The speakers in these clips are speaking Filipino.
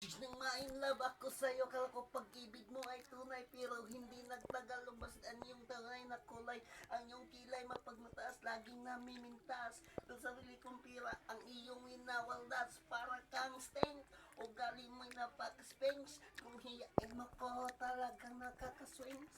Nang ma-inlove ako sa'yo, kala ko pag-ibig mo ay tunay, pero hindi nagtagal, lumabas ang iyong tangay na kulay. Ang iyong kilay mapagmataas, laging namimintas. Sa sarili kong pira, ang iyong winawaldas, para kang stink. O galing mo'y napaka-sphinx, kung hiyain mo ko, talagang nakaka-swings.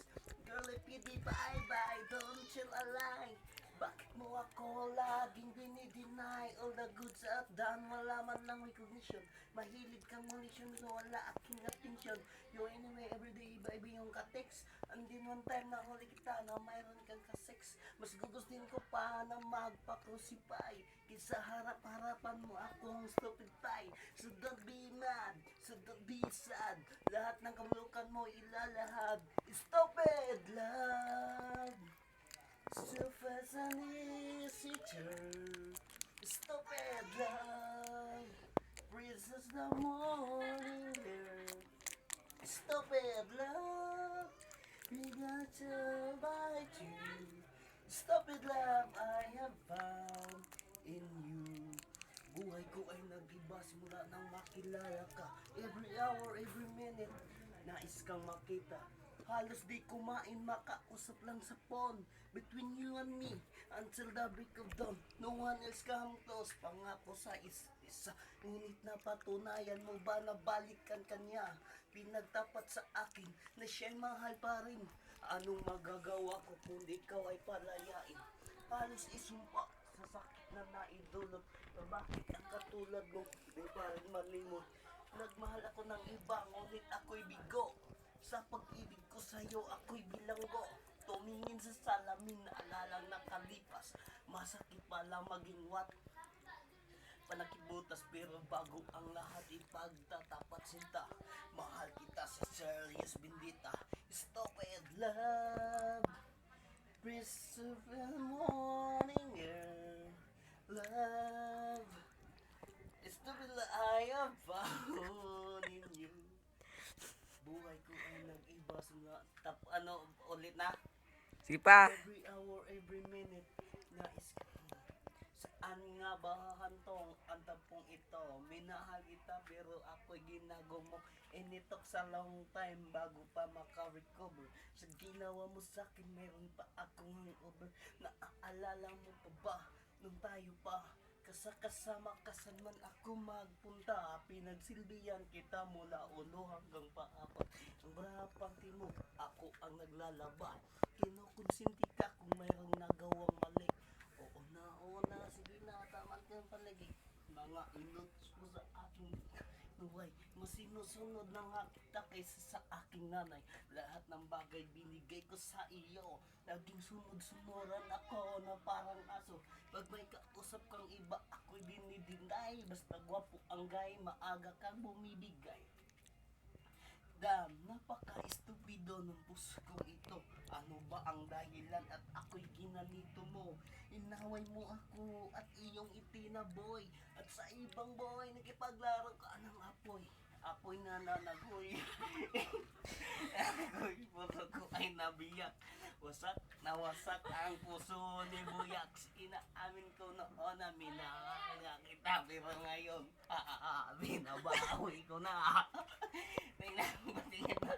Girl, if you di bye-bye, don't chill alay. Bakit mo ako laging dinideny? All the goods I've done, wala man lang recognition. Mahilig kang monisyon, so wala aking attention. You anyway, everyday iba-iba yung ka-text. And then one time na huli kita na mayroon kang ka-sex. Mas gugustuhin ko pa na magpa-crucify. Kisa harap-harapan mo akong stupid pie. So don't be mad, so don't be sad. Lahat ng kamulukan mo ilalahad. Stupid love, so fast and easy turn. Stupid love, breezes the morning air. Stupid love, we got to bite you. Stupid love I have found in you. Buhay ko ay nag-iba simula nang makilala ka. Every hour, every minute, nais kang makita. Halos di kumain, makausap lang sa phone. Between you and me, until the break of dawn. No one else come close, pangako sa isa. Ngunit napatunayan mo ba na balikan kanya? Pinagtapat sa akin na siya'y mahal pa rin. Anong magagawa ko kung ikaw ay palayain? Halos isumpa sa sakit na naidulot. Bakit ang katulad mo, di ba malimot? Nagmahal ako ng iba, ngunit ako'y bigo. Sa pag-ibig ko sa'yo, ako'y bilanggo. Tumingin sa salamin na alalang nakalipas. Masakit pala maging what? Panakibutas pero bago ang lahat ipagtatapat sinta. Mahal kita sa serious bindita. Stupid love, breeze of the morning air. Love, stupid love I have found in you. Buhay ko ay nag-iba sa ulit na. Sige pa. Every hour, every minute, nais ko. Saan nga ba hahantong ang tampong ito? Minahal kita pero ako'y ginago mo. And it took sa long time bago pa maka-recover. Sa ginawa mo sa akin, meron pa akong hangover. Naaalala mo pa ba nung tayo pa? Kasama kasan man ako magpunta. Pinagsilbihan kita mula ulo hanggang paapat. Ang brapang timog, ako ang naglalaba. Kinukonsinti ka kung mayroong nagawang mali. Oo na, sige na, tama kang palagi. Mga inutos mo sa aking buhay, mas sinusunod na nga kita kaysa sa aking nanay. Lahat ng bagay binigay ko sa iyo. Laging sunod-sunuran ako na parang aso. Pag may kausap kang iba, ako'y dinidinay. Basta gwapo ang gay, maaga kang bumibigay. Damn, napaka-estupido ng puso ko ito. Ano ba ang dahilan at ako'y ginanito mo? Inaway mo ako at iyong itinaboy. At sa ibang boy, nakipaglaro ka ng apoy. Apoy na nanagoy. Ako'y puso ko ay nabiyak. Wasak na wasak ang puso ni Buyaks. Inaamin ko noon na minahal nga kita. Pero ngayon, binabawi ko na. Tingnan mo, tingnan mo.